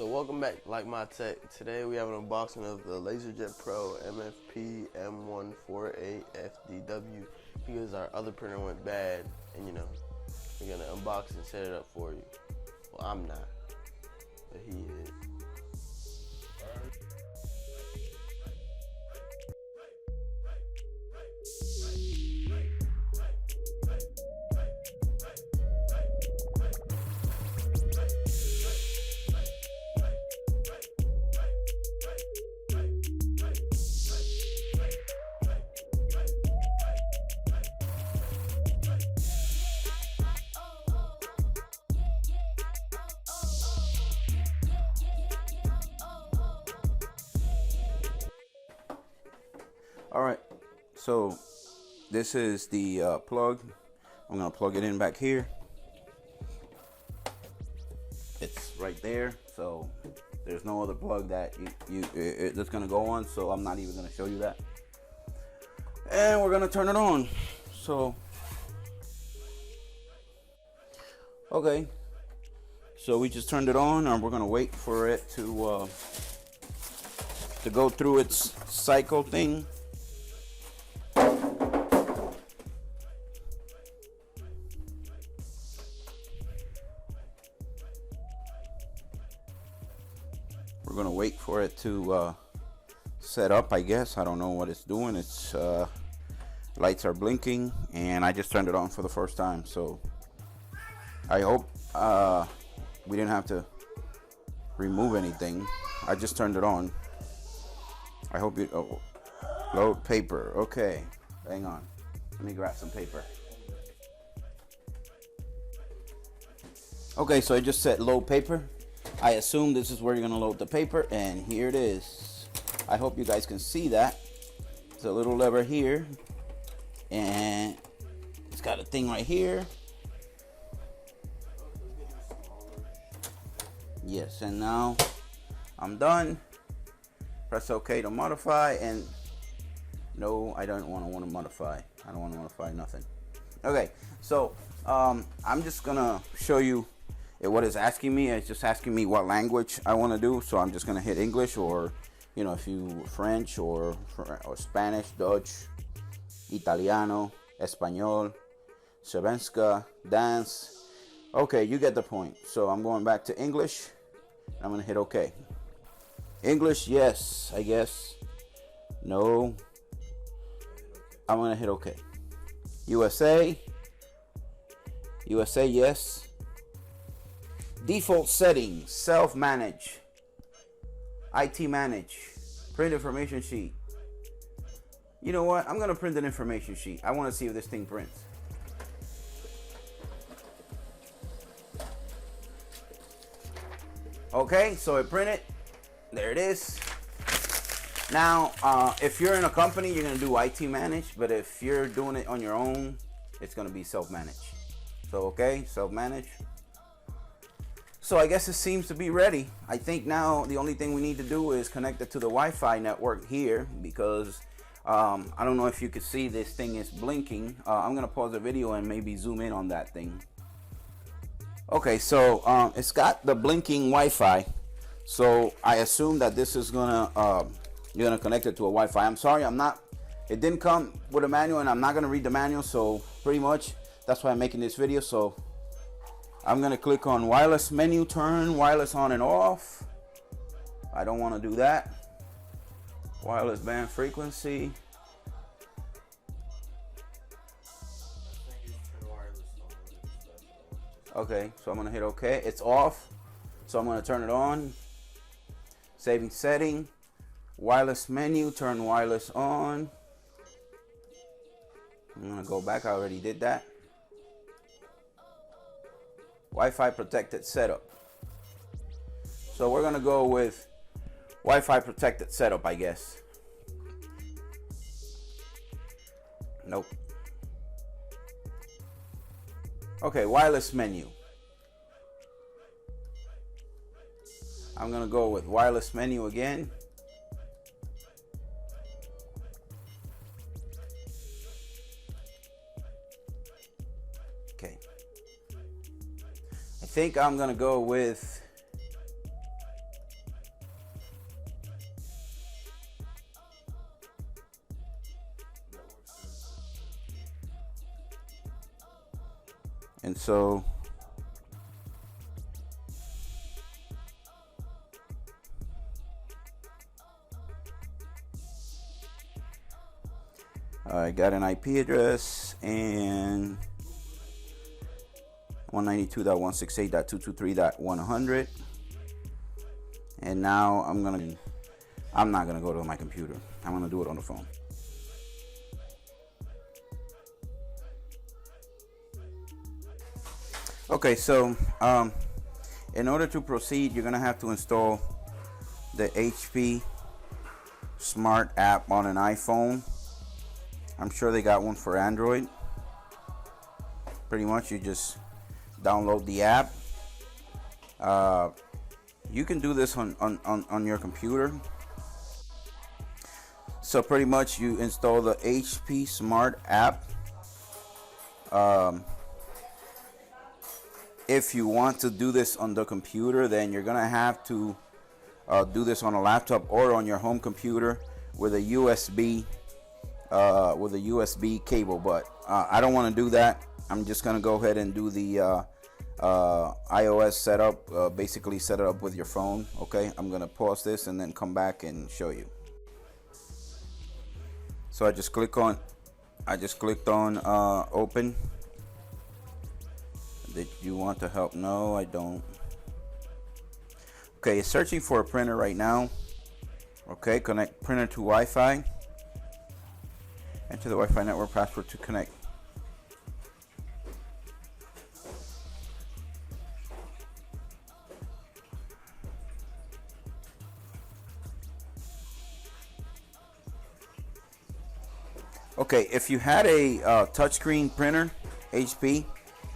So welcome back, Like My Tech. Today we have an unboxing of the Laserjet Pro MFP M148FDW because our other printer went bad, and we're gonna unbox and set it up for you. Well, I'm not, but he is. Alright, so this is the plug. I'm going to plug it in back here. It's right there, so there's no other plug that it's going to go on, so I'm not even going to show you that. And we're going to turn it on. So, okay, so we just turned it on, and we're going to wait for it to go through its cycle thing. We're gonna wait for it to set up, I guess. I don't know what it's doing. Its lights are blinking, and I just turned it on for the first time. So I hope we didn't have to remove anything. I just turned it on. I hope you load paper. Okay, hang on. Let me grab some paper. Okay, so I just said load paper. I assume this is where you're gonna load the paper, and here it is. I hope you guys can see that. It's a little lever here, and it's got a thing right here. Yes, and now I'm done. Press OK to modify, and no, I don't want to modify. I don't want to modify nothing. Okay, so I'm just gonna show you what it's asking me. It's just asking me what language I want to do, so I'm just gonna hit English, or if you French or Spanish, Dutch, Italiano, Espanol, Svenska, dance. Okay, you get the point. So I'm going back to English. I'm gonna hit OK. English, yes, I guess. No. I'm gonna hit OK. USA, yes. Default settings, self-manage, IT manage, print information sheet. You know what? I'm gonna print an information sheet. I wanna see if this thing prints. Okay, so it printed. There it is. Now, if you're in a company, you're gonna do IT manage, but if you're doing it on your own, it's gonna be self-manage. So, okay, self-manage. So I guess it seems to be ready. I think now the only thing we need to do is connect it to the Wi-Fi network here, because I don't know if you can see this thing is blinking. I'm gonna pause the video and maybe zoom in on that thing. Okay, so it's got the blinking Wi-Fi. So I assume that this is gonna you're gonna connect it to a Wi-Fi. I'm sorry, it didn't come with a manual, and I'm not gonna read the manual, so pretty much that's why I'm making this video. So I'm gonna click on wireless menu, turn wireless on and off. I don't want to do that. Wireless band frequency. Okay, so I'm gonna hit OK. It's off, so I'm gonna turn it on. Saving setting, wireless menu, turn wireless on. I'm gonna go back. I already did that. Wi-Fi protected setup. So we're gonna go with Wi-Fi protected setup, I guess. Nope. Okay, wireless menu. I'm gonna go with wireless menu again. Okay. I think I'm gonna go with And so I got an IP address and 192.168.223.100. And now I'm not gonna go to my computer. I'm gonna do it on the phone. Okay, so in order to proceed, you're gonna have to install the HP Smart app on an iPhone. I'm sure they got one for Android. Pretty much, you just download the app. You can do this on your computer. So pretty much, you install the HP Smart app. If you want to do this on the computer, then you're gonna have to do this on a laptop or on your home computer with a USB cable. But I don't want to do that. I'm just gonna go ahead and do the iOS setup. Basically, set it up with your phone. Okay, I'm gonna pause this and then come back and show you. So I just clicked on open. Did you want to help? No, I don't. Okay, it's searching for a printer right now. Okay, connect printer to Wi-Fi. Enter the Wi-Fi network password to connect. Okay, if you had a touchscreen printer, HP,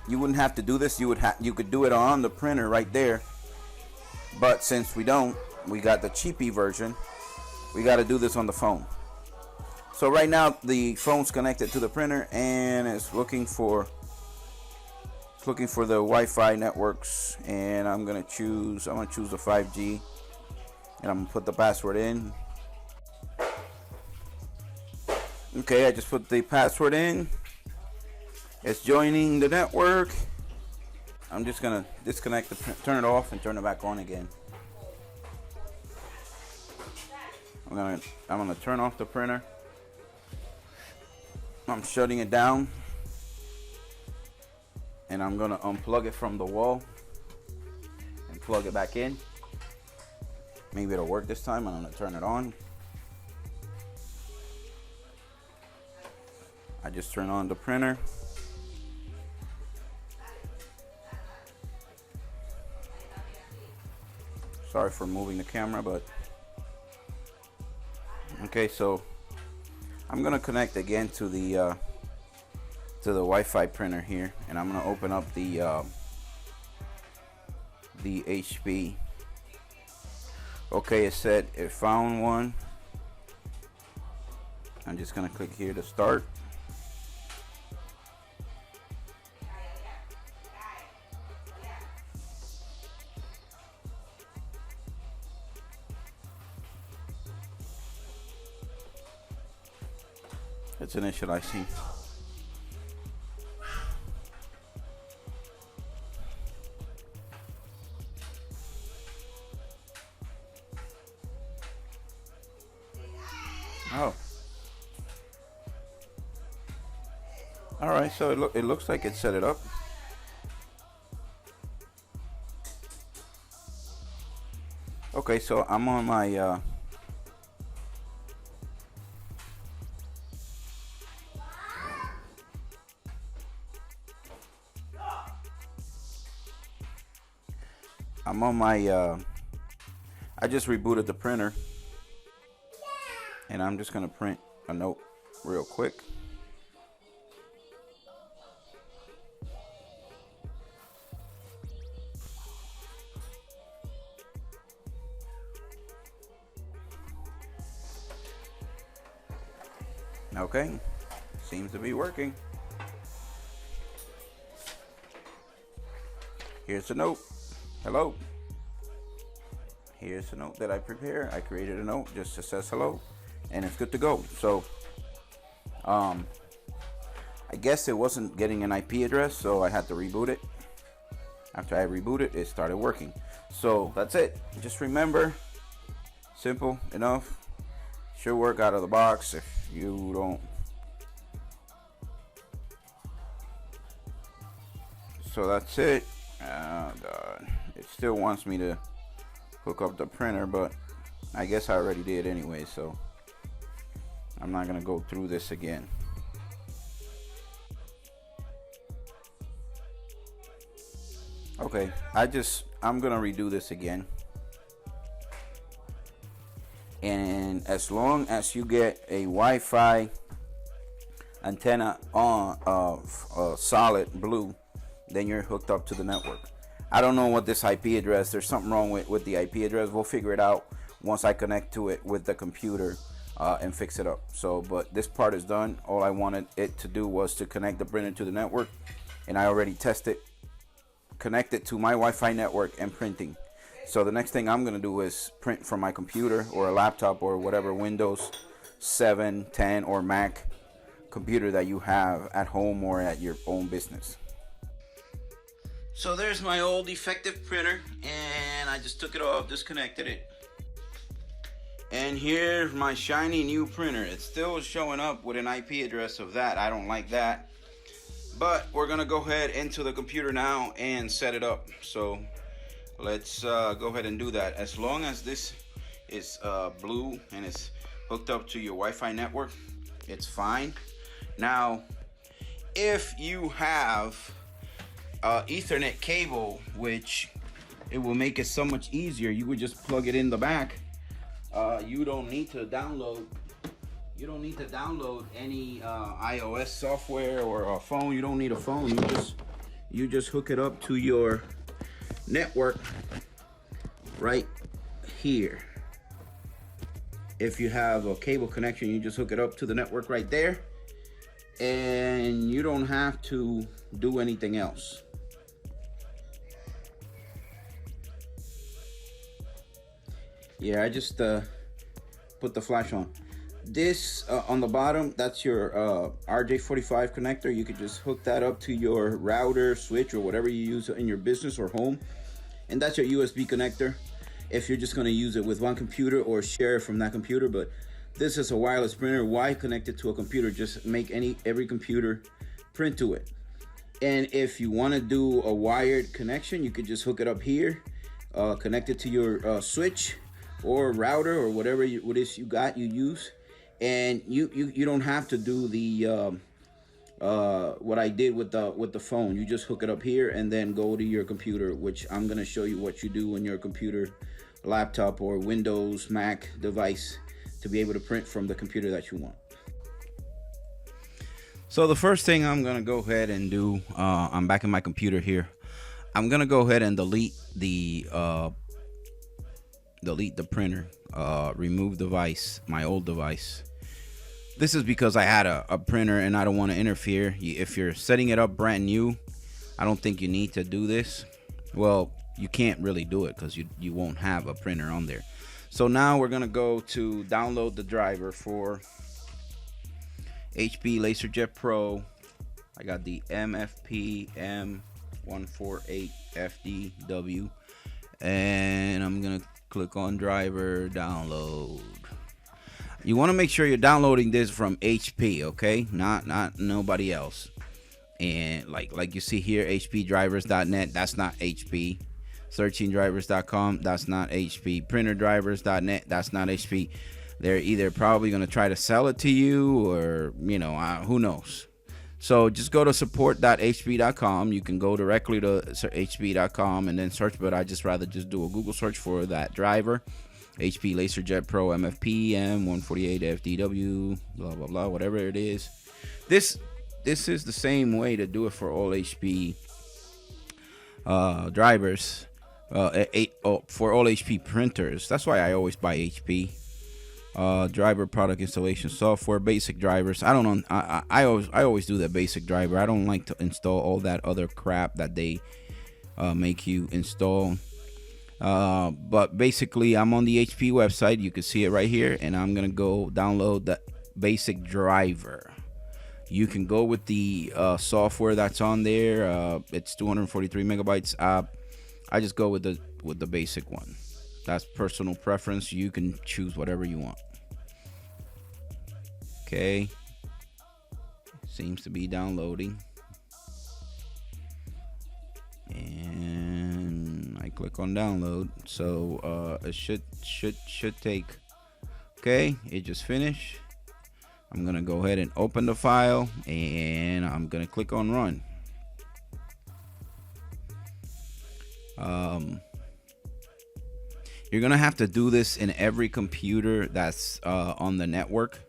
you wouldn't have to do this. You could do it on the printer right there. But since we don't, we got the cheapy version. We got to do this on the phone. So right now the phone's connected to the printer and it's looking for the Wi-Fi networks, and I'm gonna choose the 5G, and I'm gonna put the password in. Okay, I just put the password in. It's joining the network. I'm just gonna disconnect turn it off and turn it back on again. I'm gonna turn off the printer. I'm shutting it down, and I'm gonna unplug it from the wall and plug it back in. Maybe it'll work this time. I'm gonna turn it on. I just turn on the printer. Sorry for moving the camera, but okay, so I'm gonna connect again to the Wi-Fi printer here, and I'm gonna open up the HP. Okay, it said it found one. I'm just gonna click here to start. It's initializing. Oh. All right, so it looks like it set it up. Okay, so I'm on my I just rebooted the printer, and I'm just gonna print a note real quick. Okay, seems to be working. Here's the note. Hello. Here's a note that I prepared. I created a note just that says hello, and it's good to go. So I guess it wasn't getting an IP address, so I had to reboot it. After I rebooted, it started working. So that's it. Just remember, simple enough. Should work out of the box. If you don't, so that's it. God. It still wants me to hook up the printer, but I guess I already did anyway, so I'm not gonna go through this again. Okay, I'm gonna redo this again. And as long as you get a Wi-Fi antenna on solid blue, then you're hooked up to the network. I don't know what this IP address, there's something wrong with the IP address. We'll figure it out once I connect to it with the computer and fix it up. So, but this part is done. All I wanted it to do was to connect the printer to the network, and I already tested, connected to my Wi-Fi network and printing. So the next thing I'm going to do is print from my computer or a laptop or whatever Windows 7, 10 or Mac computer that you have at home or at your own business. So there's my old defective printer, and I just took it off, disconnected it. And here's my shiny new printer. It's still showing up with an IP address of that. I don't like that. But we're gonna go ahead into the computer now and set it up. So let's go ahead and do that. As long as this is blue and it's hooked up to your Wi-Fi network, it's fine. Now, if you have Ethernet cable, which it will make it so much easier, you would just plug it in the back. You don't need to download any iOS software or a phone. You don't need a phone. You just hook it up to your network right here. If you have a cable connection, you just hook it up to the network right there, and you don't have to do anything else. Yeah, I just put the flash on. This on the bottom, that's your RJ45 connector. You could just hook that up to your router, switch, or whatever you use in your business or home. And that's your USB connector if you're just going to use it with one computer or share from that computer. But this is a wireless printer. Why connect it to a computer? Just make every computer print to it. And if you want to do a wired connection, you could just hook it up here, connect it to your switch or router or whatever you use. And you don't have to do the what I did with the phone. You just hook it up here and then go to your computer, which I'm gonna show you what you do on your computer, laptop, or Windows, Mac device to be able to print from the computer that you want. So the first thing I'm gonna go ahead and do, I'm back in my computer here. I'm gonna go ahead and delete the printer, remove device, my old device. This is because I had a printer and I don't want to interfere. If you're setting it up brand new, I don't think you need to do this. Well, you can't really do it because you won't have a printer on there. So now we're gonna go to download the driver for HP Laserjet Pro. I got the MFP M148FDW, and I'm gonna click on driver, download. You want to make sure you're downloading this from HP, okay? Not nobody else. And like you see here, hpdrivers.net, that's not HP. searchingdrivers.com, that's not HP. Printerdrivers.net, that's not HP. They're either probably going to try to sell it to you, or who knows. So just go to support.hp.com. You can go directly to hp.com and then search, but I just rather just do a Google search for that driver, HP Laserjet Pro MFP M148FDW, blah blah blah, whatever it is. This is the same way to do it for all HP drivers, for all HP printers. That's why I always buy HP. Driver product installation software, basic drivers. I don't know. I always do the basic driver. I don't like to install all that other crap that they make you install. But basically, I'm on the HP website. You can see it right here, and I'm gonna go download the basic driver. You can go with the software that's on there. It's 243 megabytes. I just go with the basic one. That's personal preference. You can choose whatever you want. Okay. Seems to be downloading. And I click on download. So it should take. Okay, it just finished. I'm gonna go ahead and open the file, and I'm gonna click on run. You're gonna have to do this in every computer that's on the network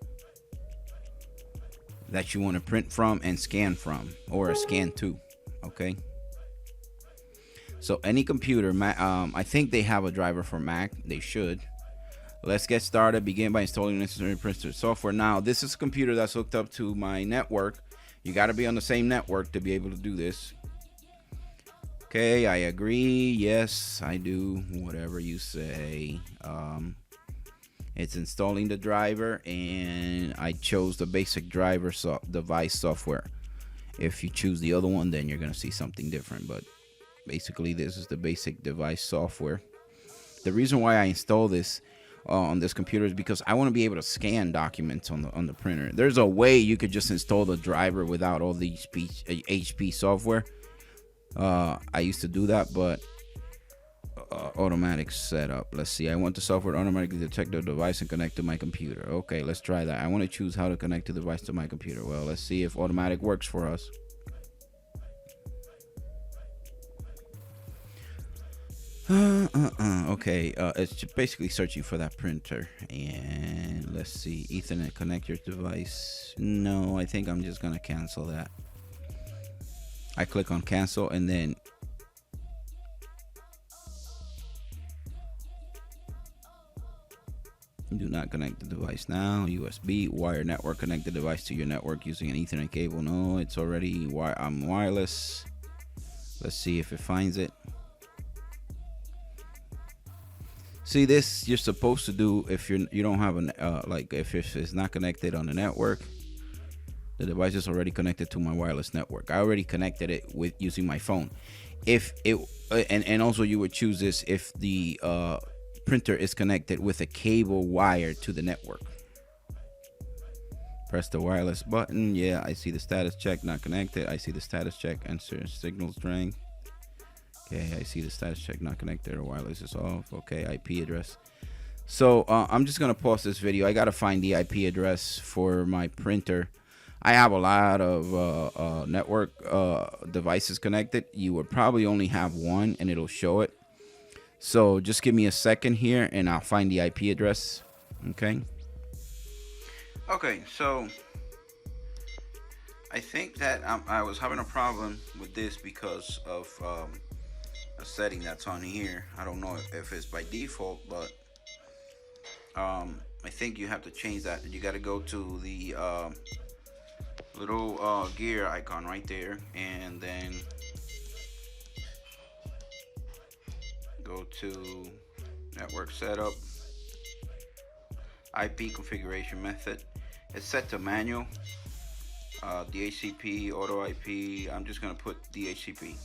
that you want to print from and scan from, or scan to. Okay. So any computer, I think they have a driver for Mac. They should. Let's get started. Begin by installing necessary printer software. Now, this is a computer that's hooked up to my network. You got to be on the same network to be able to do this. Okay, I agree. Yes, I do. Whatever you say. It's installing the driver, and I chose the basic driver device software. If you choose the other one, then you're going to see something different. But basically, this is the basic device software. The reason why I install this on this computer is because I want to be able to scan documents on the printer. There's a way you could just install the driver without all the HP software. I used to do that, but automatic setup. Let's see. I want the software to automatically detect the device and connect to my computer. Okay, let's try that. I want to choose how to connect the device to my computer. Well, let's see if automatic works for us. Okay, it's basically searching for that printer, and let's see, Ethernet connect your device. No, I think I'm just gonna cancel that. I click on cancel, and then do not connect the device now. USB wire network, connect the device to your network using an Ethernet cable. No, it's already I'm wireless. Let's see if it finds it. See, this you're supposed to do if you don't have an like if it's not connected on the network. The device is already connected to my wireless network. I already connected it with using my phone. If it and also you would choose this if the printer is connected with a cable wire to the network. Press the wireless button. Yeah, I see the status check, not connected. I see the status check, answer signal strength. Okay, I see the status check, not connected, or wireless is off. Okay, IP address. So I'm just gonna pause this video. I gotta find the IP address for my printer. I have a lot of network devices connected. You would probably only have one, and it'll show it. So just give me a second here, and I'll find the IP address. Okay. Okay, so I think that I was having a problem with this because of a setting that's on here. I don't know if it's by default, but I think you have to change that. You got to go to the little gear icon right there, and then go to network setup, IP configuration method. It's set to manual. DHCP, auto IP. I'm just gonna put DHCP.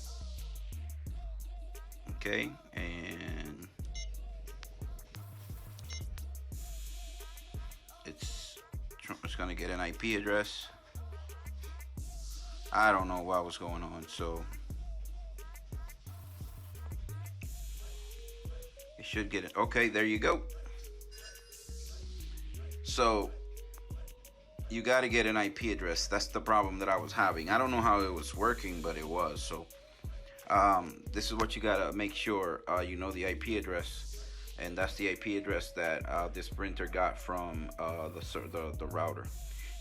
Okay, and it's gonna get an IP address. I don't know what was going on, so it should get it. Okay, there you go. So you got to get an IP address. That's the problem that I was having. I don't know how it was working, but it was. So this is what you got to make sure you know the IP address, and that's the IP address that this printer got from the router.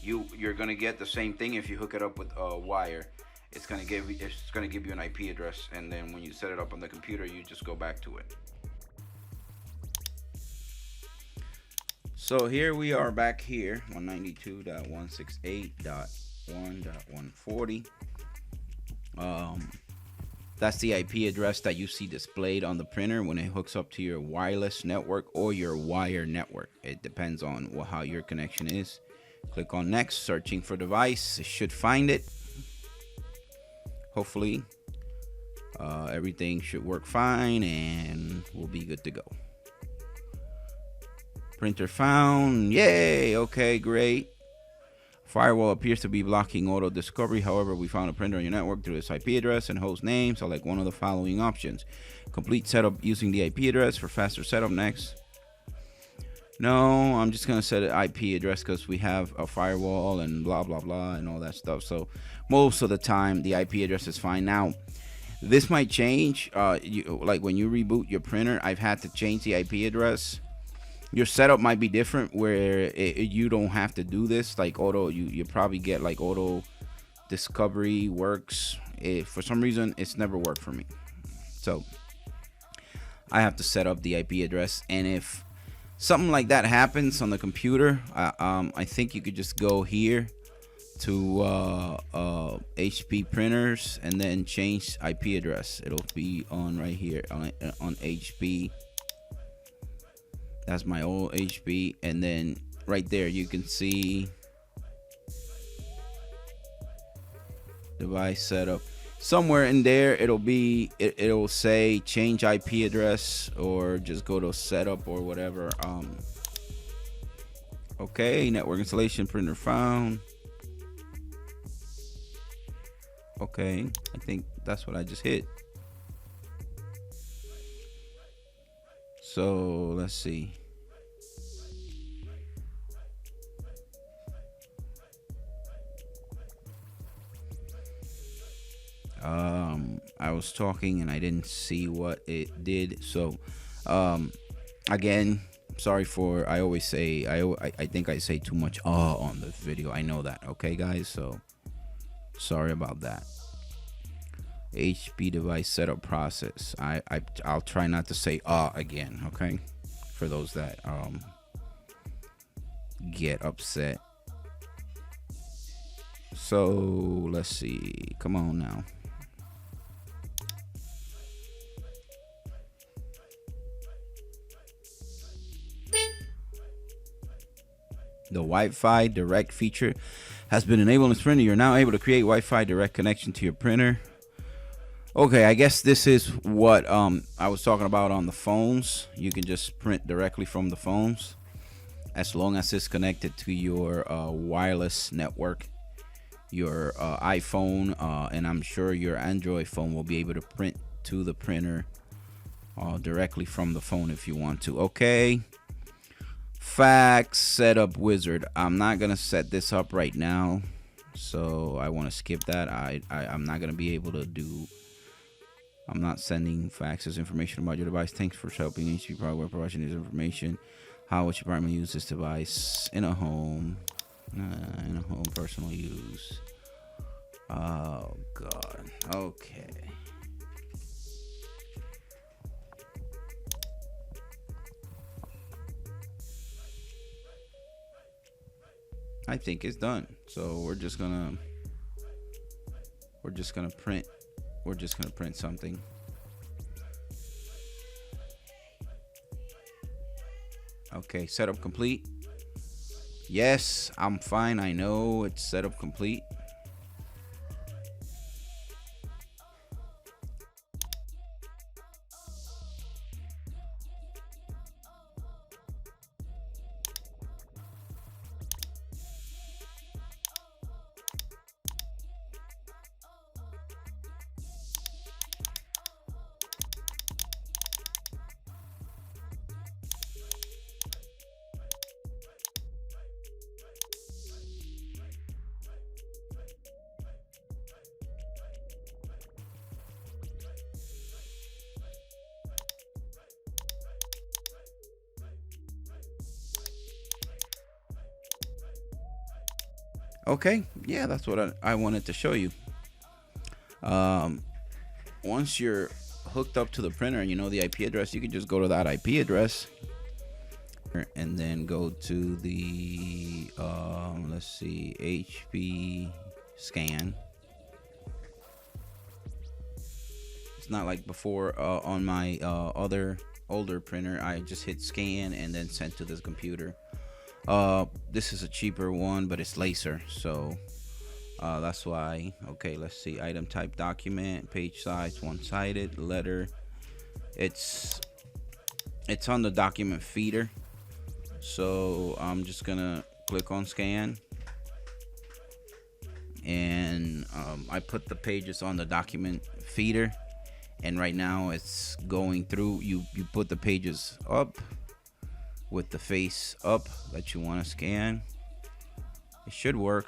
You're gonna get the same thing if you hook it up with a wire. It's gonna give you an IP address, and then when you set it up on the computer, you just go back to it. So here we are back here, 192.168.1.140. That's the IP address that you see displayed on the printer when it hooks up to your wireless network or your wire network. It depends on how your connection is. Click on next, searching for device. It should find it. Hopefully, everything should work fine and we'll be good to go. Printer found. Yay. Okay, great. Firewall appears to be blocking auto discovery. However, we found a printer on your network through its IP address and host name. Select one of the following options. Complete setup using the IP address for faster setup. Next. No, I'm just going to set an IP address because we have a firewall and blah, blah, blah and all that stuff. So most of the time, the IP address is fine. Now, this might change. Like when you reboot your printer, I've had to change the IP address. Your setup might be different where you don't have to do this. Like auto, you probably get like auto discovery works. For some reason, it's never worked for me. So I have to set up the IP address. And if something like that happens on the computer, I think you could just go here to HP printers and then change IP address. It'll be on right here on HP. That's my old HP, and then right there you can see device setup. Somewhere in there it'll say change IP address or just go to setup or whatever. Okay, network installation, printer found. Okay, I think that's what I just hit. So let's see. I was talking and I didn't see what it did. So again, sorry for, I always say, I think I say too much on the video. I know that. Okay, guys, so sorry about that. HP device setup process. I'll try not to say again, okay, for those that get upset. So let's see, come on now. The Wi-Fi direct feature has been enabled in this printer. You're now able to create Wi-Fi direct connection to your printer. Okay, I guess this is what I was talking about on the phones. You can just print directly from the phones as long as it's connected to your wireless network. Your iPhone and I'm sure your Android phone will be able to print to the printer directly from the phone if you want to. Okay. Fax setup wizard. I'm not gonna set this up right now, so I want to skip that. I'm not gonna be able to do. I'm not sending faxes information about your device. Thanks for helping HP Power providing this information. How would your department use this device in a home? In a home, personal use. Oh God. Okay. I think it's done. So we're just gonna print. We're just gonna print something. Okay, setup complete. Yes, I'm fine. I know it's setup complete. Okay, yeah, that's what I wanted to show you. Once you're hooked up to the printer and you know the IP address, you can just go to that IP address and then go to the let's see, HP scan. It's not like before on my other older printer. I just hit scan and then sent to this computer. This is a cheaper one, but it's laser, so that's why. Okay, let's see. Item type document, page size one-sided, letter. It's on the document feeder, so I'm just gonna click on scan, and I put the pages on the document feeder, and right now it's going through. You put the pages up with the face up that you want to scan. It should work.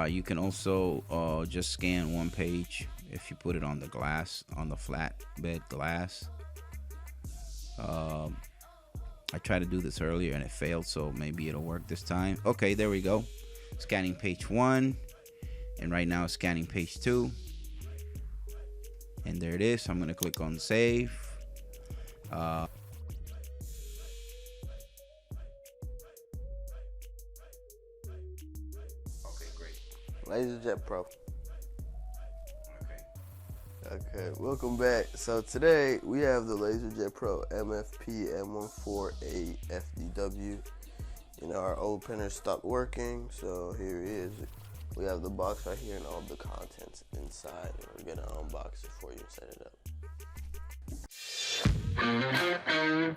You can also just scan one page if you put it on the glass, on the flat bed glass. I tried to do this earlier and it failed, so maybe it'll work this time. Okay, there we go. Scanning page 1, and right now it's scanning page 2, and there it is. I'm gonna click on save. Okay, great. Laserjet Pro. Okay, welcome back. So today we have the Laserjet Pro MFP M148FDW. You know, our old printer stopped working, so here it is. We have the box right here and all the contents inside. We're gonna unbox it for you and set it up.